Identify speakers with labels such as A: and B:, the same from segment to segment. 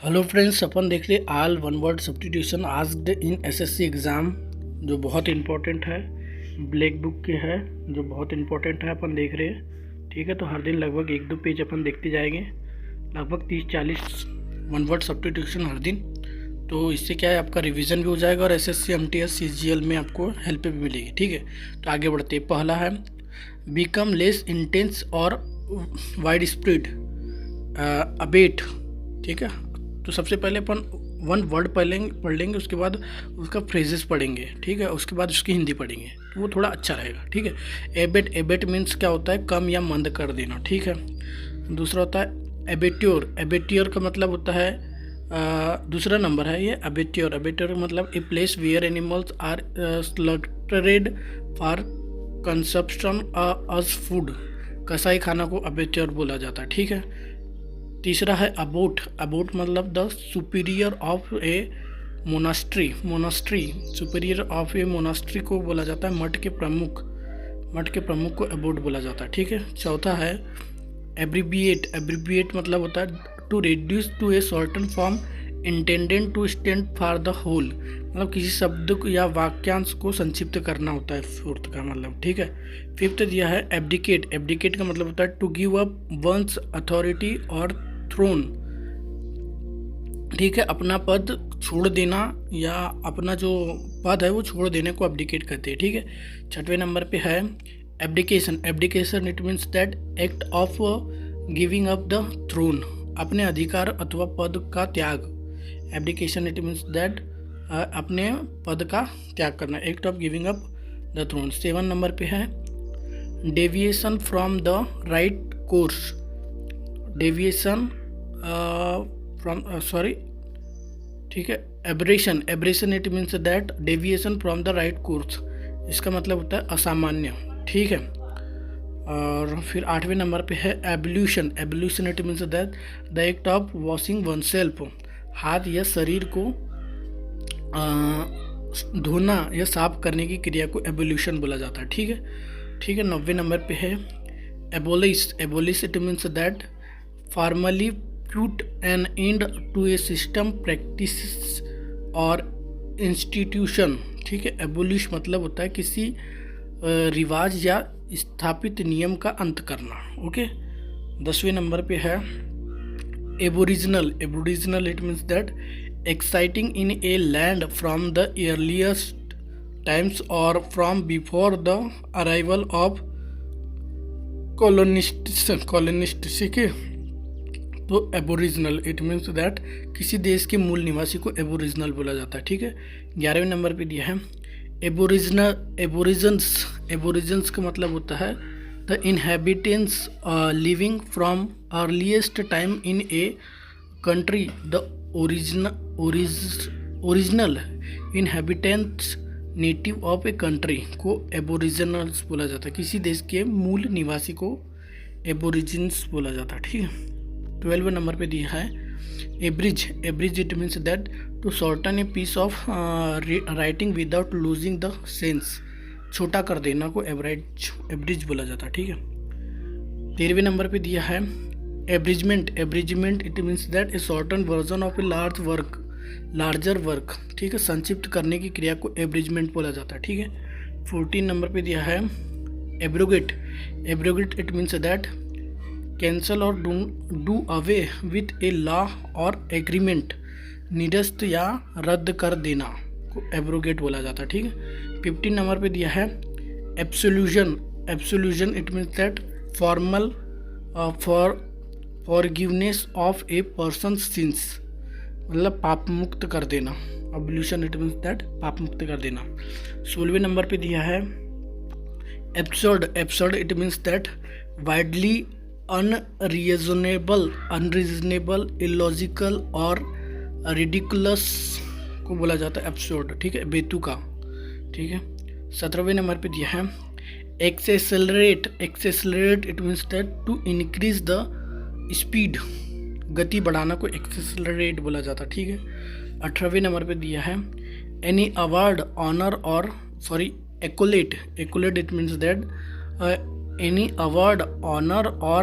A: Hello friends, अपन देख रहे all one word substitution asked in SSC exam, जो बहुत इंपॉर्टेंट है। ब्लैक बुक के है जो बहुत इंपॉर्टेंट है, अपन देख रहे हैं। ठीक है, तो हर दिन लगभग 1-2 पेज अपन देखते जाएंगे, लगभग 30-40 वन वर्ड सब्स्टिट्यूशन हर दिन। तो इससे क्या है, आपका रिवीजन भी हो जाएगा और एसएससी एमटीएस सीजीएल में आपको हेल्प भी मिलेगी। ठीक है, तो आगे बढ़ते हैं। पहला है बिकम लेस इंटेंस और वाइड स्प्रेड अबेट। ठीक है, तो सबसे पहले अपन वन वर्ड पढ़ लेंगे, उसके बाद उसका फ्रेजेस पढ़ेंगे। ठीक है, उसके बाद उसकी हिंदी पढ़ेंगे, तो वो थोड़ा अच्छा रहेगा। ठीक है, एबेट मीन्स क्या होता है, कम या मंद कर देना। ठीक है, दूसरा होता है एबेट्योर। एबेट्योर का मतलब होता है दूसरा नंबर है ये एबेट्योर। एबेट्योर मतलब a place where animals are slaughtered for consumption as food. कसाई खाना को एबेट्योर बोला जाता है। ठीक है, तीसरा है अबोट। अबोट मतलब the superior of A monastery. Superior of A monastery को बोला जाता है मठ के प्रमुख को अबोट बोला जाता है। ठीक है, चौथा है एब्रीविएट मतलब होता है to reduce to a certain form intended to stand for the whole. मतलब किसी शब्द या वाक्यांश को संक्षिप्त करना होता है, फोर्थ का मतलब। ठीक है, फिफ्थ दिया है एब्डिकेट का मतलब होता है to give up one's authority और थ्रोन। ठीक है, अपना पद छोड़ देना या अपना जो पद है वो छोड़ देने को एब्डिकेट कहते हैं। ठीक है, छठवें नंबर पे है abdication it means that act of giving up the throne. अपने अधिकार अथवा पद का त्याग। एब्डिकेशन इट मीन्स दैट अपने पद का त्याग करना, act of giving up the throne. 7 नंबर पे है deviation from the right course. Deviation ठीक है, aberration it means that deviation from the right course. इसका मतलब होता है असामान्य। ठीक है, और फिर 8वें नंबर पे है evolution it means that the act of washing one self. हाथ या शरीर को धोना या साफ करने की क्रिया को एवोल्यूशन बोला जाता है। ठीक है, 90वें नंबर पे है abolish it means that formally put an end to a system practice और इंस्टीट्यूशन। ठीक है, एबोलिश मतलब होता है किसी रिवाज या स्थापित नियम का अंत करना। ओके, 10वें नंबर पे है aboriginal it means that existing in a land from the earliest times और from before the arrival of colonist. ठीक है, तो एबोरिजिनल इट मीन्स दैट किसी देश के मूल निवासी को एबोरिजिनल बोला जाता है। ठीक है, 11वें नंबर पे दिया है एबोरिजन्स का मतलब होता है the inhabitants living from earliest time in a country. The original inhabitants native of a country को एबोरिजिनल्स बोला जाता है। किसी देश के मूल निवासी को एबोरिजिन्स बोला जाता है। ठीक है, 12वें नंबर पे दिया है abridge it means that to shorten a piece of writing without losing the sense. छोटा कर देना को एब्रिज बोला जाता है। ठीक है, 13वें नंबर पे दिया है abridgement it means that a shorten version of a larger work. ठीक है, संक्षिप्त करने की क्रिया को एब्रिजमेंट बोला जाता है। ठीक है, 14 नंबर पे दिया है abrogate it means that cancel or do away with a law or agreement. निरस्त या रद्द कर देना को एब्रोगेट बोला जाता है। ठीक है, 15 नंबर पे दिया है absolution it means that formal forgiveness of a person since. मतलब पाप मुक्त कर देना। एब्सोल्यूशन इट मीन्स दैट पाप मुक्त कर देना। 16वें नंबर पे दिया है absurd it means that widely unreasonable, illogical और रिडिकुलस को बोला जाता है एब्सर्ड। ठीक है, बेतुका। ठीक है, 17वें नंबर पे दिया है accelerate it means that to increase the speed. गति बढ़ाना को एक्सेसलरेट बोला जाता है। ठीक है, 18वें नंबर पे दिया है any award honour or accolade it means that any award, honor or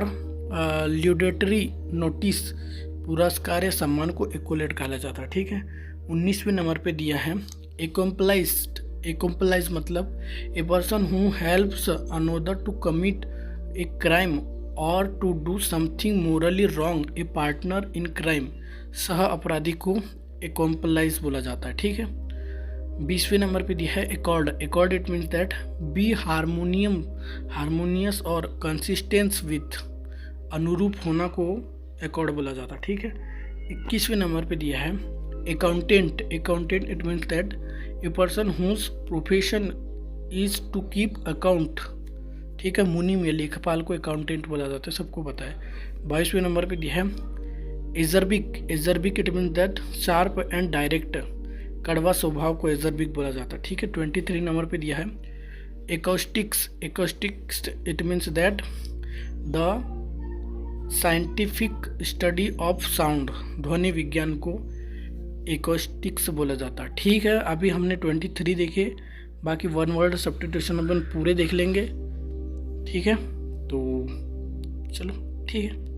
A: laudatory notice पुरस्कार या सम्मान को एक्कोलेट कहा जाता है। ठीक है। 19वें नंबर पे दिया है एक्कम्प्लाइज्ड। एक्कम्प्लाइज मतलब a person who helps another to commit a crime or to do something morally wrong, a partner in crime. सह अपराधी को एक्कम्प्लाइज बोला जाता है। ठीक है। 20वें नंबर पे दिया है accord. Accord it means that be harmonious और कंसिस्टेंस विथ, अनुरूप होना को एकॉर्ड बोला जाता है। ठीक है। 21वें नंबर पे दिया है accountant. Accountant it means that a person whose profession is to keep account. ठीक है। मुनि में लेखपाल को अकाउंटेंट बोला जाता है, सबको पता है। 22वें नंबर पे दिया है acerbic. Acerbic it means that sharp and direct, कड़वा स्वभाव को एजर्बिक बोला जाता है। ठीक है। 23 नंबर पे दिया है acoustics. Acoustics it means that the scientific study of sound, ध्वनि विज्ञान को एकॉस्टिक्स बोला जाता है। ठीक है। अभी हमने 23 देखे, बाकी वन वर्ड सब्स्टिट्यूशन अपन पूरे देख लेंगे। ठीक है। तो चलो ठीक है।